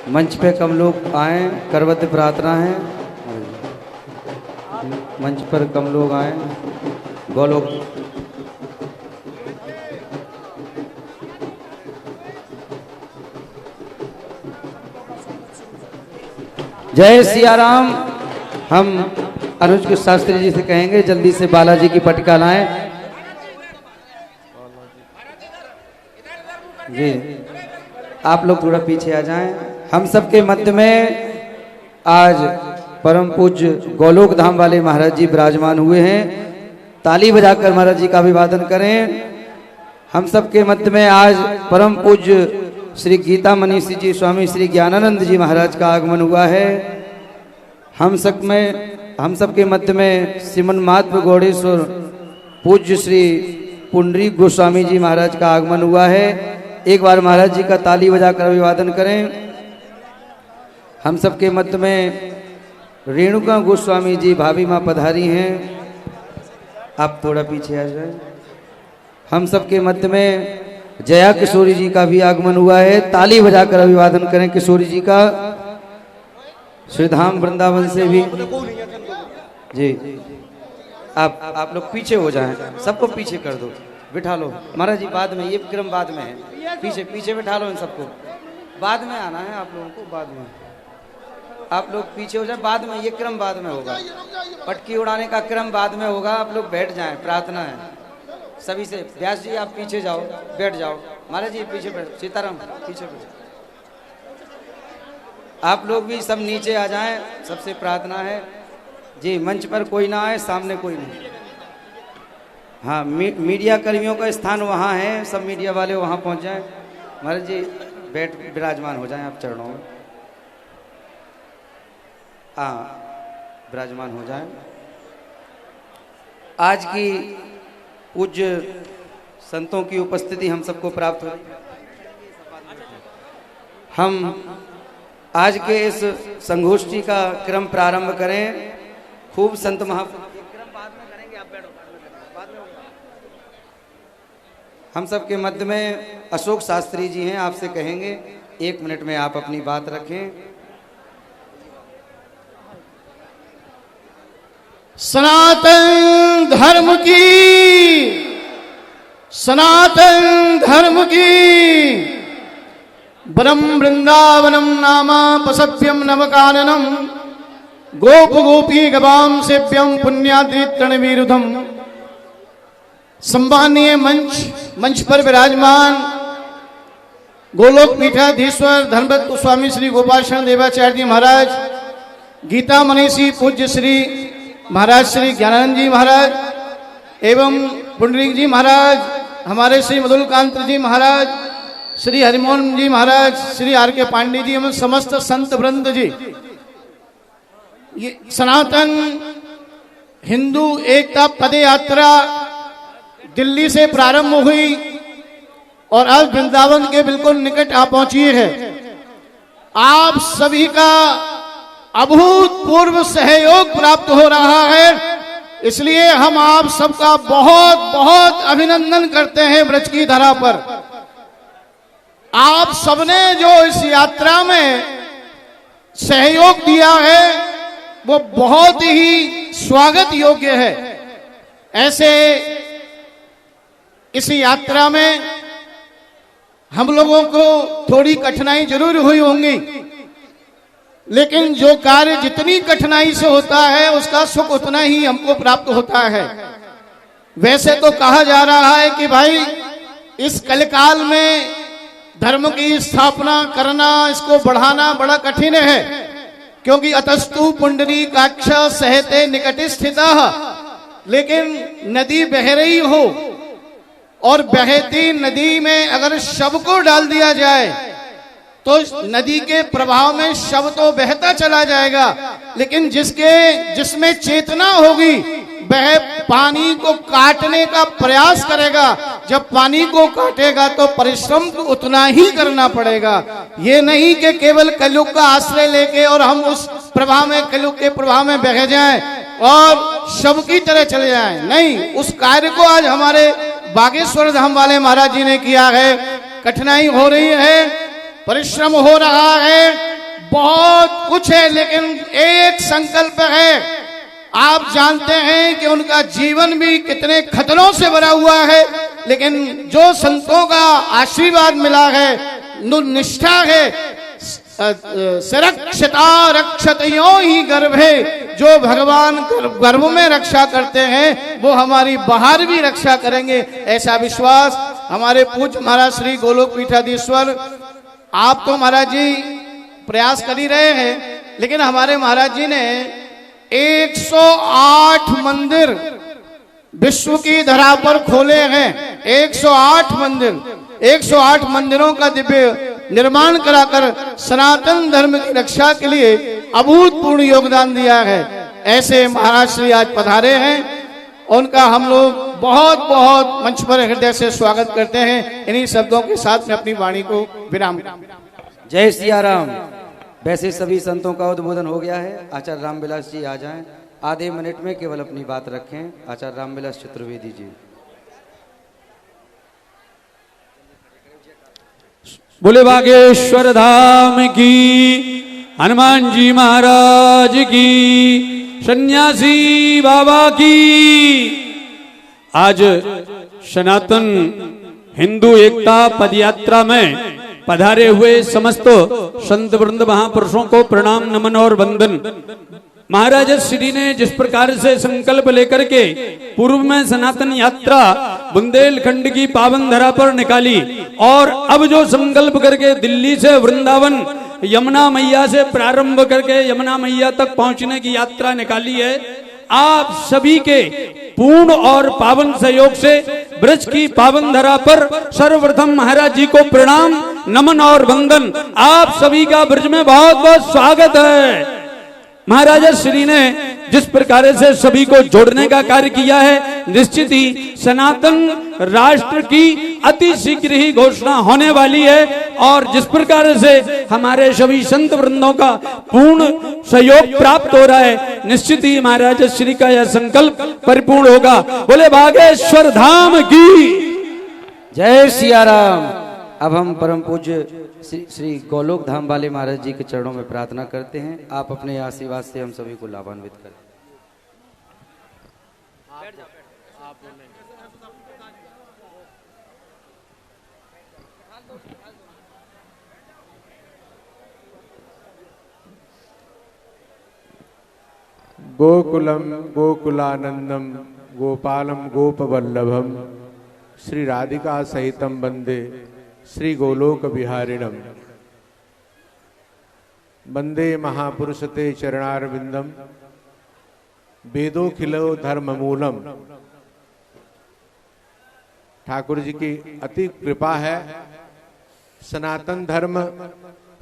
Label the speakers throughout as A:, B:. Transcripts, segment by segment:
A: मंच पे कम लोग आए, करवत प्रार्थना है। मंच पर कम लोग आए, गोलोक। जय सिया राम। हम अनुज के शास्त्री जी से कहेंगे जल्दी से बालाजी की पटका लाएं। जी आप लोग थोड़ा पीछे आ जाएं। हम सबके मध्य में आज परम पूज्य गोलोक धाम वाले महाराज जी विराजमान हुए हैं। ताली बजाकर महाराज जी का अभिवादन करें। हम सबके मध्य में आज परम पूज्य श्री गीता मनीषी जी स्वामी श्री ज्ञानानंद जी महाराज का आगमन हुआ है। हम सबके मध्य में श्रीमन माधव गौड़ेश्वर पूज्य श्री पुंडरी गोस्वामी जी महाराज का आगमन हुआ है। एक बार महाराज जी का ताली बजाकर अभिवादन करें। हम सबके मध्य में रेणुका गोस्वामी जी भाभी माँ पधारी हैं। आप थोड़ा पीछे आ जाए। हम सबके मध्य में जया किशोरी जी का भी आगमन हुआ है। ताली बजाकर अभिवादन करें किशोरी जी का। श्रीधाम वृंदावन से भी जी आप लोग पीछे हो जाएं। सबको पीछे कर दो, बिठा लो। महाराज जी बाद में, ये क्रम बाद में है। पीछे पीछे बिठा लो इन सबको। बाद में आना है आप लोगों को, बाद में आप लोग पीछे हो जाए। बाद में ये क्रम बाद में होगा, पटकी उड़ाने का क्रम बाद में होगा। आप लोग बैठ जाएं, प्रार्थना है सभी से। व्यास जी आप पीछे जाओ, बैठ जाओ। महाराज जी पीछे बैठ। सीताराम पीछे बैठ। आप लोग भी सब नीचे आ जाएं, सबसे प्रार्थना है जी। मंच पर कोई ना आए, सामने कोई नहीं। हाँ मीडिया कर्मियों का स्थान वहाँ है, सब मीडिया वाले वहाँ पहुँच जाएं। महाराज जी बैठ विराजमान हो जाएं आप चरणों में। हाँ विराजमान हो जाएं। आज की पूज्य संतों की उपस्थिति हम सबको प्राप्त हो। हम आज के इस संगोष्ठी का क्रम प्रारंभ करें। खूब संत हम सबके मध्य में अशोक शास्त्री जी हैं, आपसे कहेंगे 1 मिनट में आप अपनी बात रखें।
B: सनातन धर्म की, सनातन धर्म की। ब्रह्म वृंदावनम नामा पसभ्यम नवकाननम गोप गोपी गवाम सेव्यम पुण्याद्रितृण विरुद्धम। सम्मानीय मंच पर विराजमान गोलोक पीठाधीश्वर धर्मरत्न स्वामी श्री गोपाल देवाचार्य जी महाराज, गीता मनीषी पूज्य श्री महाराज श्री ज्ञानानंद जी महाराज एवं पुंडरीक जी महाराज, हमारे श्री मधुलकांत जी महाराज, श्री हरिमोहन जी महाराज, श्री आर के पांडे जी एवं समस्त संत वृंद जी। ये सनातन हिंदू एकता पद यात्रा दिल्ली से प्रारंभ हुई और अब वृंदावन के बिल्कुल निकट आ पहुंची है। आप सभी का अभूतपूर्व सहयोग प्राप्त हो रहा है, इसलिए हम आप सबका बहुत बहुत अभिनंदन करते हैं। ब्रज की धरा पर आप सबने जो इस यात्रा में सहयोग दिया है वो बहुत ही स्वागत योग्य है। ऐसे इस यात्रा में हम लोगों को थोड़ी कठिनाई जरूर हुई होंगी, लेकिन जो कार्य जितनी कठिनाई से होता है उसका सुख उतना ही हमको प्राप्त होता है। वैसे तो कहा जा रहा है कि भाई इस कलिकाल में धर्म की स्थापना करना, इसको बढ़ाना बड़ा कठिन है, क्योंकि अतस्तु पुंडरीकाक्ष सहते निकट स्थितः। लेकिन नदी बह रही हो और बहती नदी में अगर शव को डाल दिया जाए तो नदी के प्रभाव में शव तो बहता चला जाएगा, लेकिन जिसमें चेतना होगी वह पानी को काटने का प्रयास करेगा। जब पानी को काटेगा तो परिश्रम तो उतना ही करना पड़ेगा। ये नहीं कि केवल कलयुग का आश्रय लेके और हम उस प्रभाव में, कलयुग के प्रभाव में बह जाएं और शव की तरह चले जाएं। नहीं, उस कार्य को आज हमारे बागेश्वर धाम वाले महाराज जी ने किया है। कठिनाई हो रही है, परिश्रम हो रहा है, बहुत कुछ है, लेकिन एक संकल्प है। आप जानते हैं कि उनका जीवन भी कितने खतरों से भरा हुआ है, लेकिन जो संतों का आशीर्वाद मिला है, निष्ठा है, सुरक्षता रक्षतयो ही गर्भ है, जो भगवान गर्भ में रक्षा करते हैं वो हमारी बाहर भी रक्षा करेंगे, ऐसा विश्वास हमारे पूज्य महाराज श्री गोलोक पीठाधीश्वर। आप तो महाराज जी प्रयास कर ही रहे हैं, लेकिन हमारे महाराज जी ने 108 मंदिर विश्व की धरा पर खोले हैं। 108 मंदिर, 108 मंदिरों का दिव्य निर्माण कराकर सनातन धर्म की रक्षा के लिए अभूतपूर्व योगदान दिया है। ऐसे महाराज श्री आज पधारे हैं, उनका हम लोग बहुत बहुत मंच पर हृदय से स्वागत करते हैं। इन्हीं शब्दों के साथ में अपनी वाणी को विराम।
A: जय सिया राम। वैसे सभी संतों का उद्बोधन हो गया है। आचार्य रामविलास जी आ जाएं, आधे मिनट में केवल अपनी बात रखें। आचार्य रामविलास चतुर्वेदी जी।
C: बोले बागेश्वर धाम की, हनुमान जी महाराज की, सन्यासी बाबा की। आज सनातन हिंदू एकता पदयात्रा में पधारे हुए समस्त संत वृंद महापुरुषों को प्रणाम, नमन और वंदन। महाराज श्री ने जिस प्रकार से संकल्प लेकर के पूर्व में सनातन यात्रा बुंदेलखंड की पावन धरा पर निकाली, और अब जो संकल्प करके दिल्ली से वृंदावन यमुना मैया से प्रारंभ करके यमुना मैया तक पहुंचने की यात्रा निकाली है, आप सभी के पूर्ण और पावन सहयोग से ब्रज की पावन धरा पर सर्वप्रथम महाराज जी को प्रणाम, नमन और वंदन। आप सभी का ब्रज में बहुत बहुत स्वागत है। महाराजा श्री ने जिस प्रकार से सभी को जोड़ने का कार्य किया है, निश्चित ही सनातन राष्ट्र की अति शीघ्र ही घोषणा होने वाली है, और जिस प्रकार से हमारे सभी संत वृंदों का पूर्ण सहयोग प्राप्त हो रहा है, निश्चित ही महाराज श्री का यह संकल्प परिपूर्ण होगा। बोले बागेश्वर धाम की
A: जय सिया राम। अब हम परम पूज्य श्री गोलोक धाम वाले महाराज जी के चरणों में प्रार्थना करते हैं। आप अपने आशीर्वाद से हम सभी को लाभान्वित करें।
D: गोकुलम गोकुलानंदम गोपालम गोपवल्लभम श्री राधिका सहितम वंदे श्री गोलोक विहारिणम। वंदे महापुरुष ते चरणारविंदम वेदोखिलो धर्म मूलम। ठाकुर जी की अति कृपा है। सनातन धर्म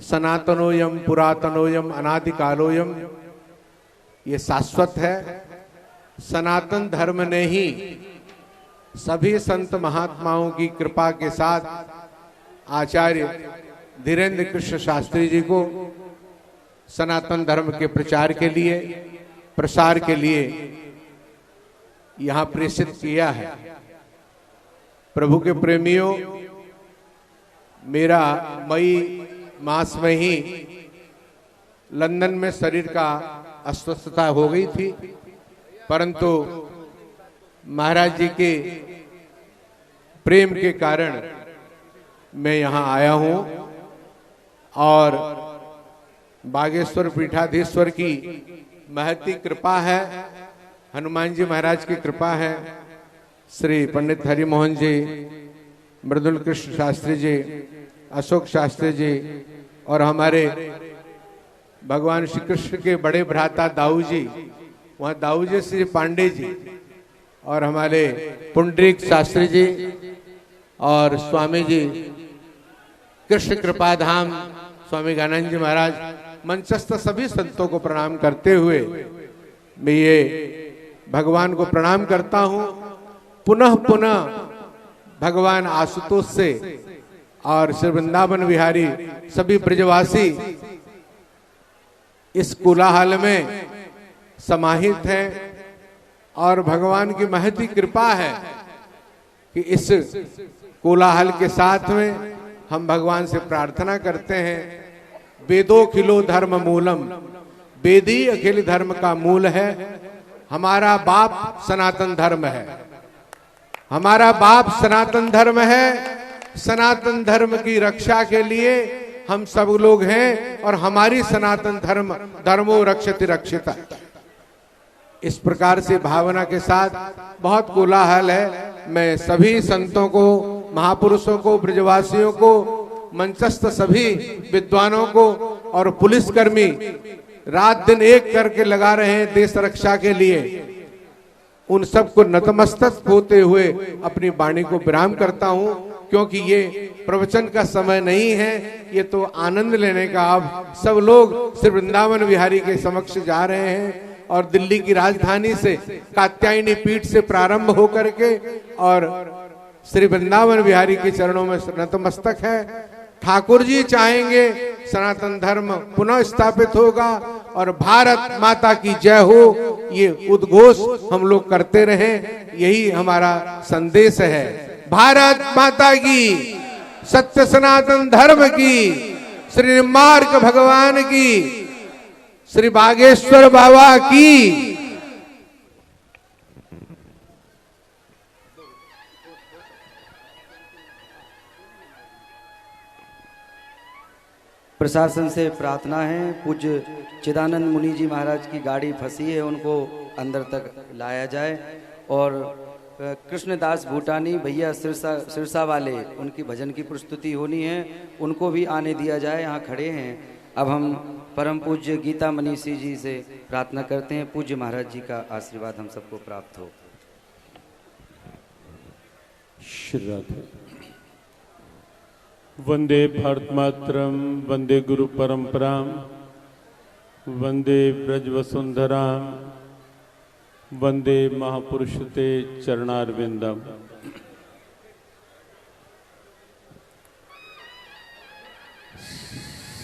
D: सनातनोयम पुरातनोयम अनादिकालोयम, ये शाश्वत है। सनातन धर्म ने ही सभी संत महात्माओं की कृपा के साथ आचार्य धीरेन्द्र कृष्ण शास्त्री जी को सनातन धर्म के प्रचार के लिए, प्रसार के लिए यहाँ प्रेषित किया है। प्रभु के प्रेमियों, मेरा मई मास में ही लंदन में शरीर का अस्वस्थता हो गई थी, परंतु महाराज जी के प्रेम के कारण मैं यहाँ आया हूँ, और बागेश्वर पीठाधीश्वर की महती कृपा है, हनुमान जी महाराज की कृपा है, श्री पंडित हरिमोहन जी, मृदुल कृष्ण शास्त्री जी, अशोक शास्त्री जी, और हमारे भगवान श्री कृष्ण के बड़े भ्राता दाऊ जी, वहाँ दाऊ जी श्री पांडे जी, और हमारे पुंडरीक शास्त्री जी और स्वामी जी कृष्ण कृपा धाम स्वामी ज्ञानानंद जी महाराज, मंचस्थ सभी संतों को प्रणाम करते हुए मैं ये भगवान को प्रणाम करता हूँ। पुनः पुनः भगवान आशुतोष से और श्री वृंदावन विहारी सभी ब्रजवासी इस कोलाहल में समाहित हैं, और भगवान की महती कृपा है कि इस कोलाहल के साथ में हम भगवान से प्रार्थना करते हैं। वेदो खिलो धर्म मूलम, वेद ही अखिल धर्म का मूल है। हमारा बाप सनातन धर्म है, हमारा बाप सनातन धर्म है। सनातन धर्म की रक्षा के लिए हम सब लोग हैं और हमारी सनातन धर्मो रक्षति रक्षिता। इस प्रकार से भावना के साथ बहुत कोलाहल है। मैं सभी संतों को, महापुरुषों को, ब्रजवासियों को, मंचस्थ सभी विद्वानों को और पुलिसकर्मी रात दिन एक करके लगा रहे हैं देश रक्षा के लिए, उन सबको नतमस्तक होते हुए अपनी वाणी को विराम करता हूं। क्योंकि ये प्रवचन का समय नहीं है, ये तो आनंद लेने का। आप सब लोग श्री वृंदावन विहारी के समक्ष जा रहे हैं और दिल्ली की राजधानी से कात्यायनी पीठ से प्रारंभ होकर के और श्री वृंदावन विहारी के चरणों में नतमस्तक है। ठाकुर जी चाहेंगे सनातन धर्म पुनः स्थापित होगा और भारत माता की जय हो, ये उद्घोष हम लोग करते रहें, यही हमारा संदेश है। भारत माता की, सत्य सनातन धर्म की, श्री निम्बार्क भगवान की, श्री बागेश्वर बाबा की।
A: प्रशासन से प्रार्थना है, पूज्य चिदानंद मुनि जी महाराज की गाड़ी फंसी है, उनको अंदर तक लाया जाए। और कृष्णदास भूटानी भैया सिरसा वाले, उनकी भजन की प्रस्तुति होनी है, उनको भी आने दिया जाए, यहाँ खड़े हैं। अब हम परम पूज्य गीता मनीषी जी से प्रार्थना करते हैं, पूज्य महाराज जी का आशीर्वाद हम सबको प्राप्त हो।
E: श्रीराधे। वंदे भारत मातरम, वंदे गुरु परंपराम, वंदे ब्रज वसुंधराम, वंदे महापुरुष ते चरणारविंदम।